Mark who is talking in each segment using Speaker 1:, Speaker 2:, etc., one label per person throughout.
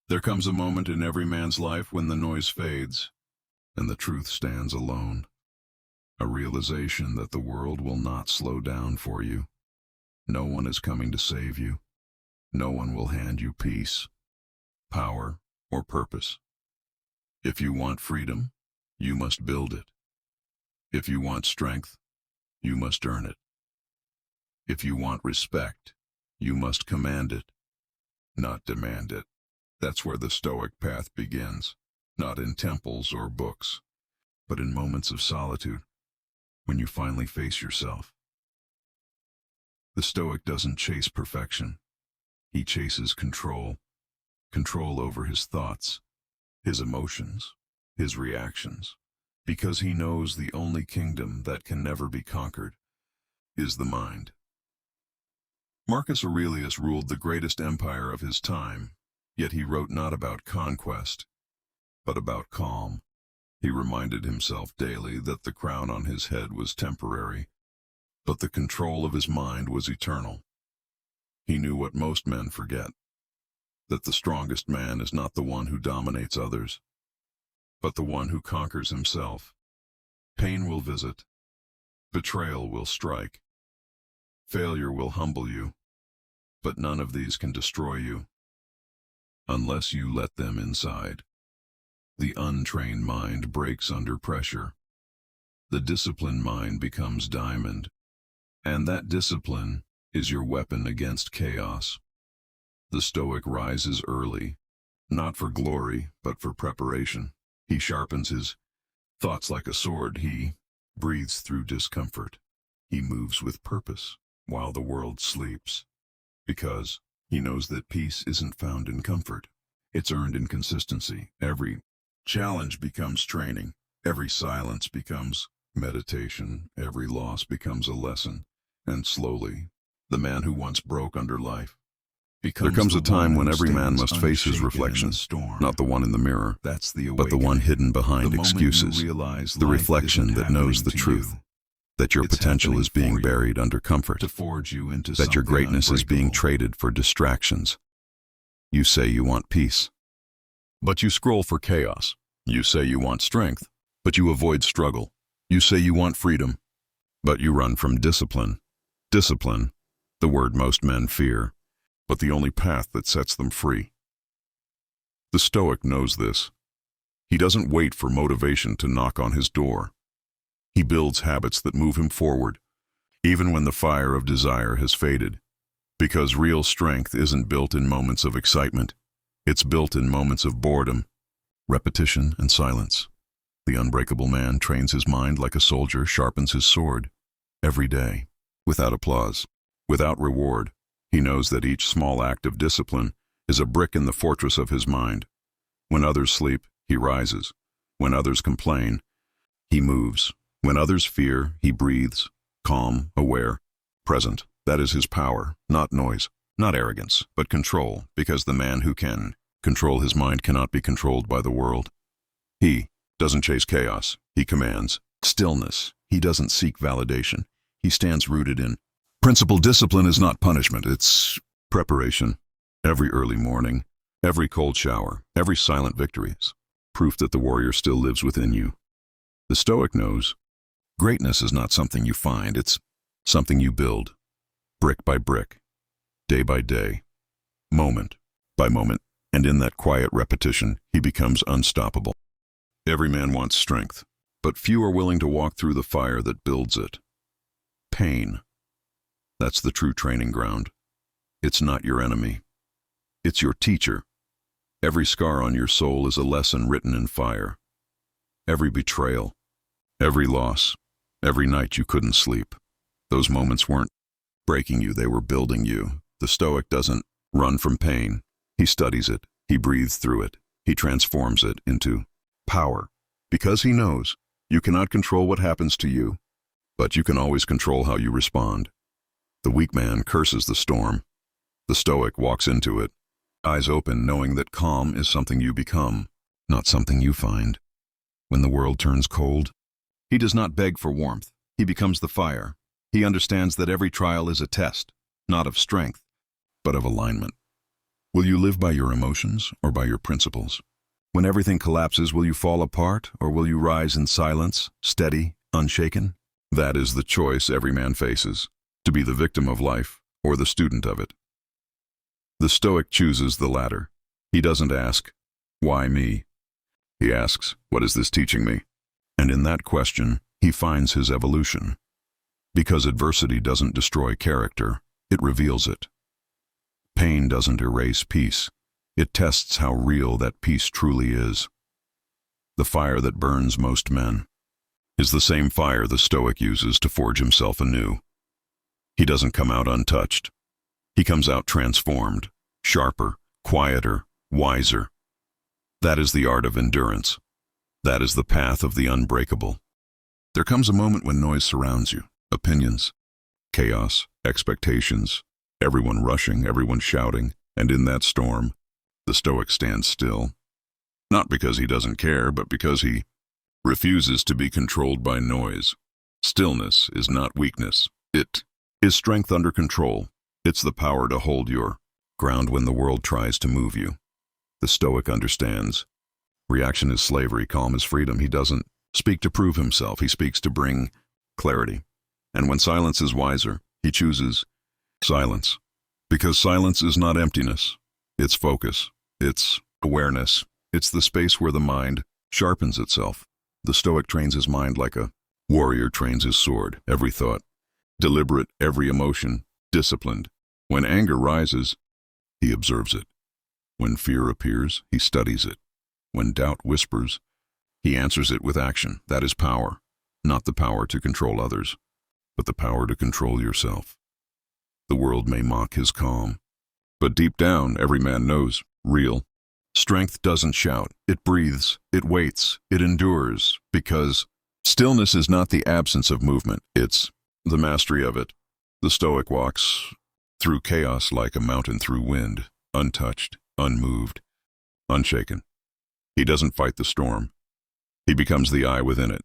Speaker 1: There comes a moment in every man's life when the noise fades and the truth stands alone. A realization that the world will not slow down for you. No one is coming to save you. No one will hand you peace, power, or purpose. If you want freedom, you must build it. If you want strength, you must earn it. If you want respect, you must command it, not demand it. That's where the Stoic path begins, not in temples or books, but in moments of solitude, when you finally face yourself. The Stoic doesn't chase perfection. He chases control. Control over his thoughts, his emotions, his reactions, because he knows the only kingdom that can never be conquered is the mind. Marcus Aurelius ruled the greatest empire of his time, yet he wrote not about conquest, but about calm. He reminded himself daily that the crown on his head was temporary, but the control of his mind was eternal. He knew what most men forget, that the strongest man is not the one who dominates others, but the one who conquers himself. Pain will visit, betrayal will strike, failure will humble you, but none of these can destroy you, unless you let them inside. The untrained mind breaks under pressure. The disciplined mind becomes diamond, and that discipline is your weapon against chaos. The Stoic rises early, not for glory, but for preparation. He sharpens his thoughts like a sword. He breathes through discomfort. He moves with purpose while the world sleeps, because he knows that peace isn't found in comfort. It's earned in consistency. Every challenge becomes training. Every silence becomes meditation. Every loss becomes a lesson. And slowly, the man who once broke under life
Speaker 2: There comes a time when every man must face his reflection, not the one in the mirror, but the one hidden behind excuses, the reflection that knows the truth, that your potential is being buried under comfort, that your greatness is being traded for distractions. You say you want peace, but you scroll for chaos. You say you want strength, but you avoid struggle. You say you want freedom, but you run from discipline. Discipline, the word most men fear, but the only path that sets them free. The Stoic knows this. He doesn't wait for motivation to knock on his door. He builds habits that move him forward, even when the fire of desire has faded. Because real strength isn't built in moments of excitement. It's built in moments of boredom, repetition, and silence. The unbreakable man trains his mind like a soldier sharpens his sword. Every day, without applause, without reward, he knows that each small act of discipline is a brick in the fortress of his mind. When others sleep, he rises. When others complain, he moves. When others fear, he breathes, calm, aware, present. That is his power, not noise, not arrogance, but control, because the man who can control his mind cannot be controlled by the world. He doesn't chase chaos, he commands stillness. He doesn't seek validation. He stands rooted in principle. Discipline is not punishment, it's preparation. Every early morning, every cold shower, every silent victory is proof that the warrior still lives within you. The Stoic knows greatness is not something you find, it's something you build, brick by brick, day by day, moment by moment, and in that quiet repetition, he becomes unstoppable. Every man wants strength, but few are willing to walk through the fire that builds it. Pain. That's the true training ground. It's not your enemy. It's your teacher. Every scar on your soul is a lesson written in fire. Every betrayal, every loss, every night you couldn't sleep. Those moments weren't breaking you, they were building you. The Stoic doesn't run from pain. He studies it. He breathes through it. He transforms it into power. Because he knows you cannot control what happens to you, but you can always control how you respond. The weak man curses the storm. The Stoic walks into it, eyes open, knowing that calm is something you become, not something you find. When the world turns cold, he does not beg for warmth. He becomes the fire. He understands that every trial is a test, not of strength, but of alignment. Will you live by your emotions or by your principles? When everything collapses, will you fall apart or will you rise in silence, steady, unshaken? That is the choice every man faces, to be the victim of life or the student of it. The Stoic chooses the latter. He doesn't ask, "Why me?" He asks, "What is this teaching me?" And in that question, he finds his evolution. Because adversity doesn't destroy character, it reveals it. Pain doesn't erase peace. It tests how real that peace truly is. The fire that burns most men is the same fire the Stoic uses to forge himself anew. He doesn't come out untouched. He comes out transformed, sharper, quieter, wiser. That is the art of endurance. That is the path of the unbreakable. There comes a moment when noise surrounds you. Opinions, chaos, expectations, everyone rushing, everyone shouting, and in that storm, the Stoic stands still. Not because he doesn't care, but because he refuses to be controlled by noise. Stillness is not weakness. It is strength under control. It's the power to hold your ground when the world tries to move you. The Stoic understands. Reaction is slavery, calm is freedom. He doesn't speak to prove himself. He speaks to bring clarity. And when silence is wiser, he chooses silence. Because silence is not emptiness. It's focus. It's awareness. It's the space where the mind sharpens itself. The Stoic trains his mind like a warrior trains his sword. Every thought, deliberate, every emotion, disciplined. When anger rises, he observes it. When fear appears, he studies it. When doubt whispers, he answers it with action. That is power. Not the power to control others, but the power to control yourself. The world may mock his calm, but deep down, every man knows, real. Strength doesn't shout, it breathes, it waits, it endures, because stillness is not the absence of movement, it's the mastery of it. The Stoic walks through chaos like a mountain through wind, untouched, unmoved, unshaken. He doesn't fight the storm. He becomes the eye within it.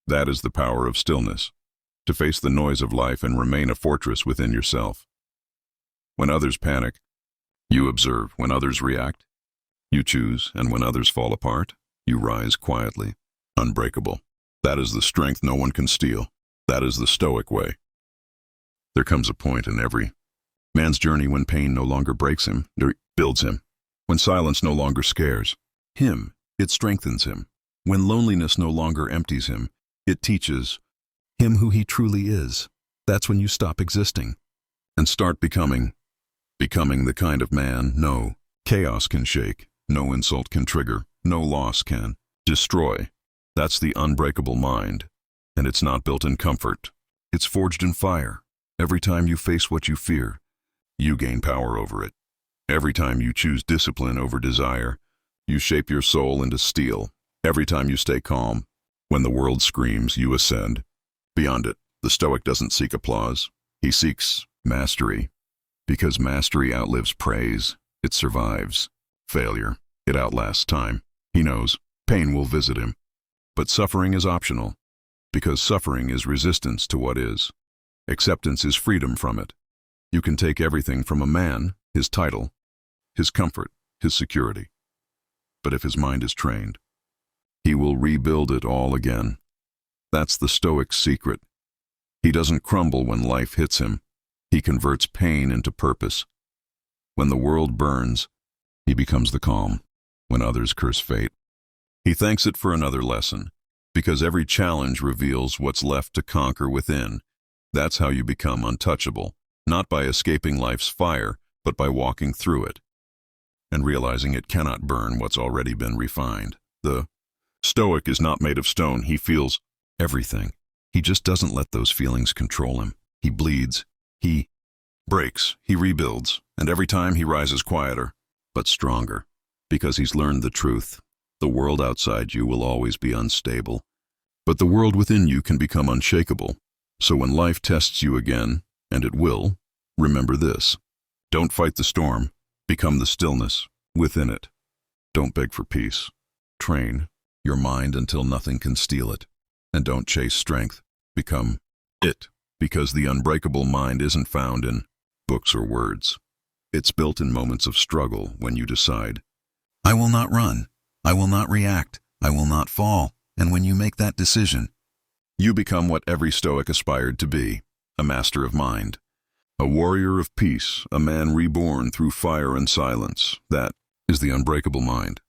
Speaker 2: That is the power of stillness. To face the noise of life and remain a fortress within yourself. When others panic, you observe. When others react, you choose. And when others fall apart, you rise quietly, unbreakable. That is the strength no one can steal. That is the Stoic way. There comes a point in every man's journey when pain no longer breaks him, or builds him. When silence no longer scares him, it strengthens him. When loneliness no longer empties him, it teaches him who he truly is. That's when you stop existing and start becoming the kind of man no chaos can shake, no insult can trigger, no loss can destroy. That's the unbreakable mind, and it's not built in comfort. It's forged in fire. Every time you face what you fear, you gain power over it. Every time you choose discipline over desire, you shape your soul into steel. Every time you stay calm, when the world screams, you ascend. Beyond it, the Stoic doesn't seek applause. He seeks mastery. Because mastery outlives praise. It survives failure. It outlasts time. He knows pain will visit him. But suffering is optional. Because suffering is resistance to what is. Acceptance is freedom from it. You can take everything from a man, his title, his comfort, his security. But if his mind is trained, he will rebuild it all again. That's the Stoic's secret. He doesn't crumble when life hits him. He converts pain into purpose. When the world burns, he becomes the calm. When others curse fate, he thanks it for another lesson. Because every challenge reveals what's left to conquer within. That's how you become untouchable, not by escaping life's fire, but by walking through it and realizing it cannot burn what's already been refined. The Stoic is not made of stone. He feels everything. He just doesn't let those feelings control him. He bleeds. He breaks. He rebuilds. And every time he rises quieter, but stronger. Because he's learned the truth. The world outside you will always be unstable. But the world within you can become unshakable. So when life tests you again, and it will, remember this. Don't fight the storm. Become the stillness within it. Don't beg for peace. Train your mind until nothing can steal it. And don't chase strength. Become it. Because the unbreakable mind isn't found in books or words. It's built in moments of struggle when you decide, I will not run, I will not react, I will not fall, and when you make that decision, you become what every Stoic aspired to be, a master of mind. A warrior of peace, a man reborn through fire and silence. That is the unbreakable mind.